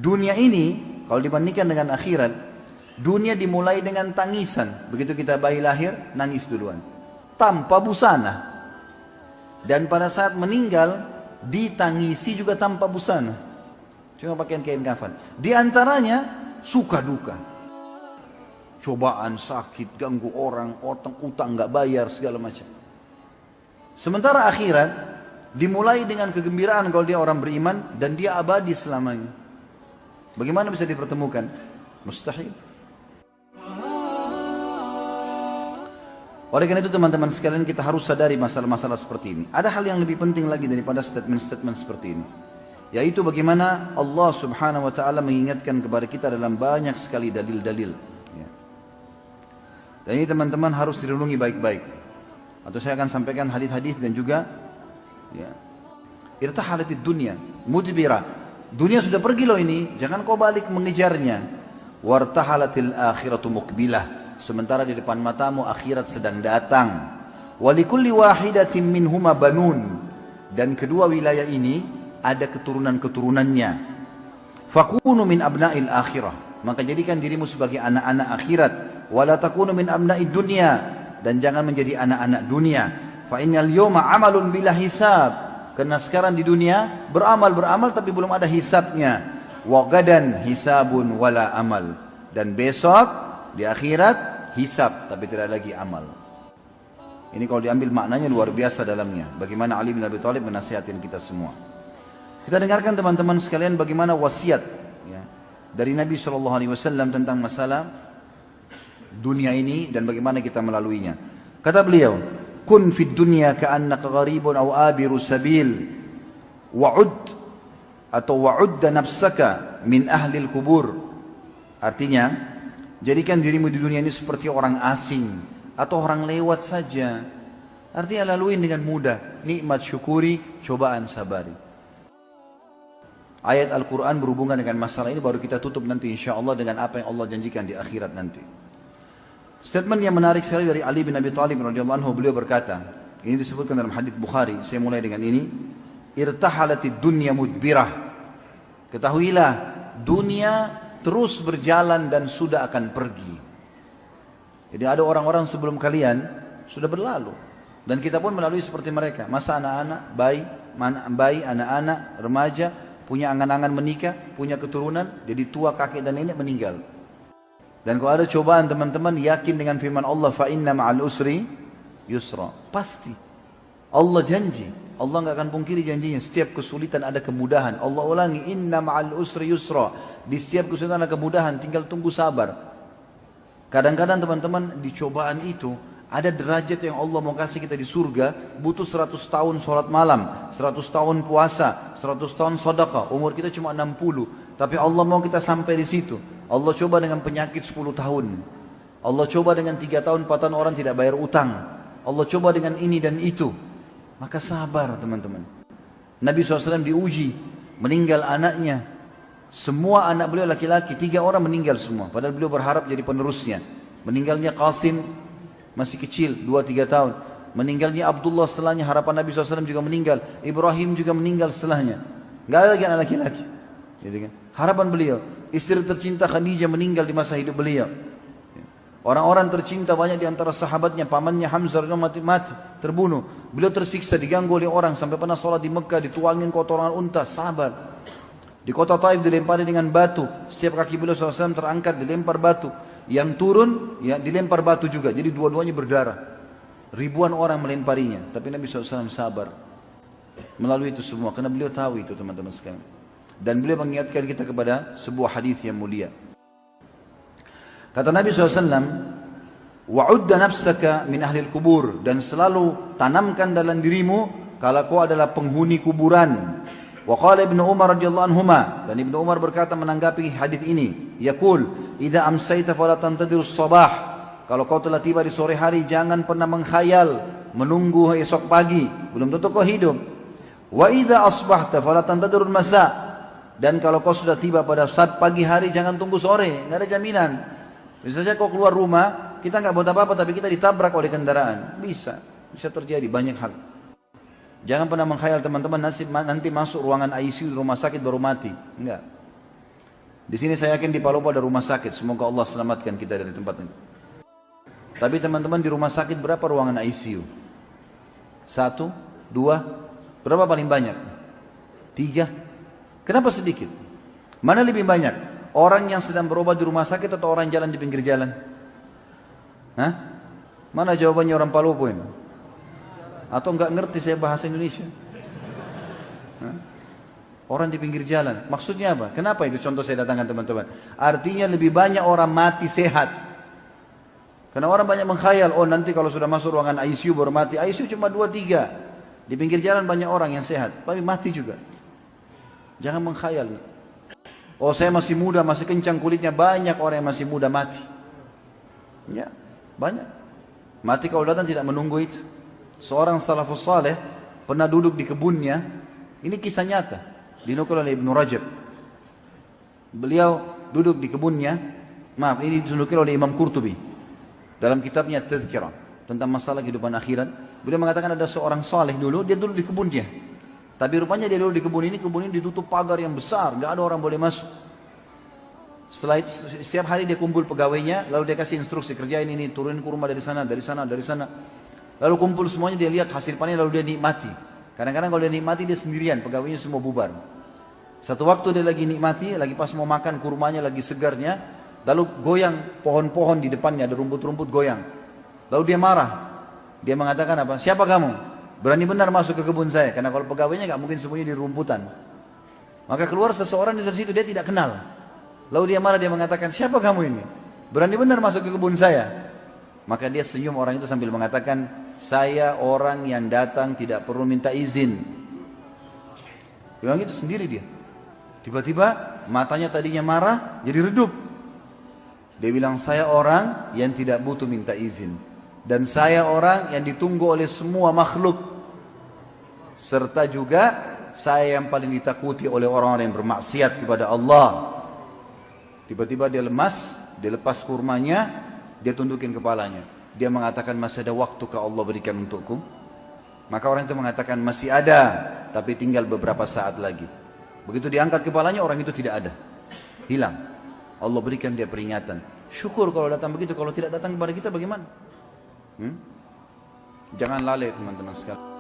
Dunia ini kalau dibandingkan dengan akhirat, dunia dimulai dengan tangisan. Begitu kita bayi lahir, nangis duluan, tanpa busana. Dan pada saat meninggal, ditangisi juga tanpa busana, cuma pakaian kain kafan. Di antaranya suka duka, cobaan, sakit, ganggu orang, utang nggak bayar, segala macam. Sementara akhirat dimulai dengan kegembiraan kalau dia orang beriman dan dia abadi selamanya. Bagaimana bisa dipertemukan? Mustahil. Oleh karena itu teman-teman sekalian, kita harus sadari masalah-masalah seperti ini. Ada hal yang lebih penting lagi daripada statement-statement seperti ini, yaitu bagaimana Allah subhanahu wa ta'ala mengingatkan kepada kita dalam banyak sekali dalil-dalil. Dan ini teman-teman harus direnungi baik-baik. Atau saya akan sampaikan hadis-hadis dan juga irtahalatid dunya mudbira. Dunia sudah pergi loh ini, jangan kau balik mengejarnya. Wartahalatil akhiratu mukbilah. Sementara di depan matamu akhirat sedang datang. Walikulli wahidatin minhuma banun. Dan kedua wilayah ini ada keturunan-keturunannya. Fakunu min abna'il akhirah. Maka jadikan dirimu sebagai anak-anak akhirat. Wala takunu min abna'id dunya. Dan jangan menjadi anak-anak dunia. Fa innal yawma amalun bila hisab. Karena sekarang di dunia beramal tapi belum ada hisabnya. Wa gadan hisabun wala amal. Dan besok di akhirat hisab tapi tidak lagi amal. Ini kalau diambil maknanya luar biasa dalamnya. Bagaimana Ali bin Abi Thalib menasihatin kita semua. Kita dengarkan teman-teman sekalian bagaimana wasiat dari Nabi SAW tentang masalah dunia ini dan bagaimana kita melaluinya. Kata beliau, kun fid dunya ka'annaka gharibun aw abiru sabil wa'ud atau wa'udda nafsaka min ahli al-kubur. Artinya, jadikan dirimu di dunia ini seperti orang asing atau orang lewat saja. Artinya laluin dengan mudah, nikmat syukuri, cobaan sabari. Ayat Al-Quran berhubungan dengan masalah ini, baru kita tutup nanti insyaAllah dengan apa yang Allah janjikan di akhirat nanti. Statement yang menarik sekali dari Ali bin Abi Thalib radhiyallahu anhu, beliau berkata, ini disebutkan dalam hadits Bukhari, saya mulai dengan ini, irtahalatid dunya mudbirah. Ketahuilah, dunia terus berjalan dan sudah akan pergi. Jadi ada orang-orang sebelum kalian sudah berlalu, dan kita pun melalui seperti mereka. Masa anak-anak, bayi, anak-anak, remaja, punya angan-angan menikah, punya keturunan, jadi tua, kakek dan nenek meninggal. Dan kalau ada cobaan teman-teman, yakin dengan firman Allah, fa inna ma'al usri yusra. Pasti Allah janji, Allah enggak akan pungkiri janjinya. Setiap kesulitan ada kemudahan. Allah ulangi, inna ma'al usri yusra. Di setiap kesulitan ada kemudahan, tinggal tunggu sabar. Kadang-kadang teman-teman, di cobaan itu ada derajat yang Allah mau kasih kita di surga, butuh 100 tahun sholat malam, 100 tahun puasa, 100 tahun sedekah. Umur kita cuma 60, tapi Allah mau kita sampai di situ. Allah coba dengan penyakit 10 tahun. Allah coba dengan 3 tahun, 4 tahun orang tidak bayar utang. Allah coba dengan ini dan itu. Maka sabar teman-teman. Nabi SAW diuji, meninggal anaknya. Semua anak beliau laki-laki, 3 orang meninggal semua. Padahal beliau berharap jadi penerusnya. Meninggalnya Qasim, masih kecil, 2-3 tahun. Meninggalnya Abdullah setelahnya, harapan Nabi SAW juga meninggal. Ibrahim juga meninggal setelahnya. Gak ada lagi anak laki-laki. Gitu kan? Harapan beliau. Istri tercinta Khadijah meninggal di masa hidup beliau. Orang-orang tercinta banyak di antara sahabatnya, pamannya Hamzah mati, terbunuh. Beliau tersiksa, diganggu oleh orang sampai pernah sholat di Mekah, dituangin kotoran unta, sabar. Di kota Taif dilempari dengan batu, setiap kaki beliau SAW terangkat, dilempar batu. Yang turun, ya dilempar batu juga, jadi dua-duanya berdarah. Ribuan orang melemparinya, tapi Nabi SAW sabar melalui itu semua, karena beliau tahu itu teman-teman sekalian. Dan beliau mengingatkan kita kepada sebuah hadis yang mulia. Kata Nabi SAW, wa'udda nafsaka min ahlil kubur, dan selalu tanamkan dalam dirimu kalau kau adalah penghuni kuburan. Wa qala Ibnu Umar radhiyallahu anhuma, dan Ibnu Umar berkata menanggapi hadis ini, yaqul idza amsayta fala tantadirus sabah. Kalau kau telah tiba di sore hari, jangan pernah menghayal menunggu esok pagi, belum tentu kau hidup. Wa idza asbahta fala tantadirul masa. Dan kalau kau sudah tiba pada saat pagi hari, jangan tunggu sore, nggak ada jaminan. Bisa saja kau keluar rumah, kita nggak buat apa-apa, tapi kita ditabrak oleh kendaraan. Bisa terjadi banyak hal. Jangan pernah menghayal teman-teman nanti masuk ruangan ICU di rumah sakit baru mati. Enggak. Di sini saya yakin di Palopo ada rumah sakit. Semoga Allah selamatkan kita dari tempat ini. Tapi teman-teman, di rumah sakit berapa ruangan ICU? 1, 2, berapa paling banyak? 3. Kenapa sedikit? Mana lebih banyak? Orang yang sedang berobat di rumah sakit atau orang jalan di pinggir jalan? Hah? Mana jawabannya orang Palopo ini? Atau enggak ngerti saya bahasa Indonesia? Hah? Orang di pinggir jalan. Maksudnya apa? Kenapa itu contoh saya datangkan teman-teman? Artinya lebih banyak orang mati sehat. Karena orang banyak mengkhayal, oh nanti kalau sudah masuk ruangan ICU baru mati. ICU cuma 2-3. Di pinggir jalan banyak orang yang sehat, tapi mati juga. Jangan mengkhayal. Oh saya masih muda, masih kencang kulitnya, banyak orang yang masih muda mati. Ya, banyak. Mati kalau datang tidak menunggu itu. Seorang salafus saleh pernah duduk di kebunnya. Ini kisah nyata, dinukil oleh Ibnu Rajab. Beliau duduk di kebunnya. Maaf, ini dinukil oleh Imam Qurtubi dalam kitabnya Tazkirah tentang masalah kehidupan akhirat. Beliau mengatakan ada seorang saleh dulu, dia duduk di kebunnya. Tapi rupanya dia duduk di kebun ini ditutup pagar yang besar, nggak ada orang boleh masuk. Setelah itu, setiap hari dia kumpul pegawainya, lalu dia kasih instruksi, kerjain ini, turunin kurma dari sana, dari sana, dari sana. Lalu kumpul semuanya, dia lihat hasil panen, lalu dia nikmati. Kadang-kadang kalau dia nikmati, dia sendirian, pegawainya semua bubar. Satu waktu dia lagi nikmati, lagi pas mau makan kurmanya, lagi segarnya, lalu goyang pohon-pohon di depannya, ada rumput-rumput goyang. Lalu dia marah. Dia mengatakan apa? Siapa kamu? Berani benar masuk ke kebun saya. Karena kalau pegawainya nggak mungkin sembunyi di rumputan. Maka keluar seseorang dari situ, dia tidak kenal. Lalu dia marah, dia mengatakan, siapa kamu ini? Berani benar masuk ke kebun saya. Maka dia senyum orang itu sambil mengatakan, saya orang yang datang tidak perlu minta izin. Dia bilang gitu sendiri dia. Tiba-tiba matanya tadinya marah jadi redup. Dia bilang, saya orang yang tidak butuh minta izin. Dan saya orang yang ditunggu oleh semua makhluk. Serta juga saya yang paling ditakuti oleh orang-orang yang bermaksiat kepada Allah. Tiba-tiba dia lemas, dia lepas kurmanya, dia tundukin kepalanya. Dia mengatakan, masih ada waktu ke Allah berikan untukku? Maka orang itu mengatakan, masih ada, tapi tinggal beberapa saat lagi. Begitu diangkat kepalanya, orang itu tidak ada. Hilang. Allah berikan dia peringatan. Syukur kalau datang begitu, kalau tidak datang kepada kita bagaimana? Jangan lalai teman-teman sekalian.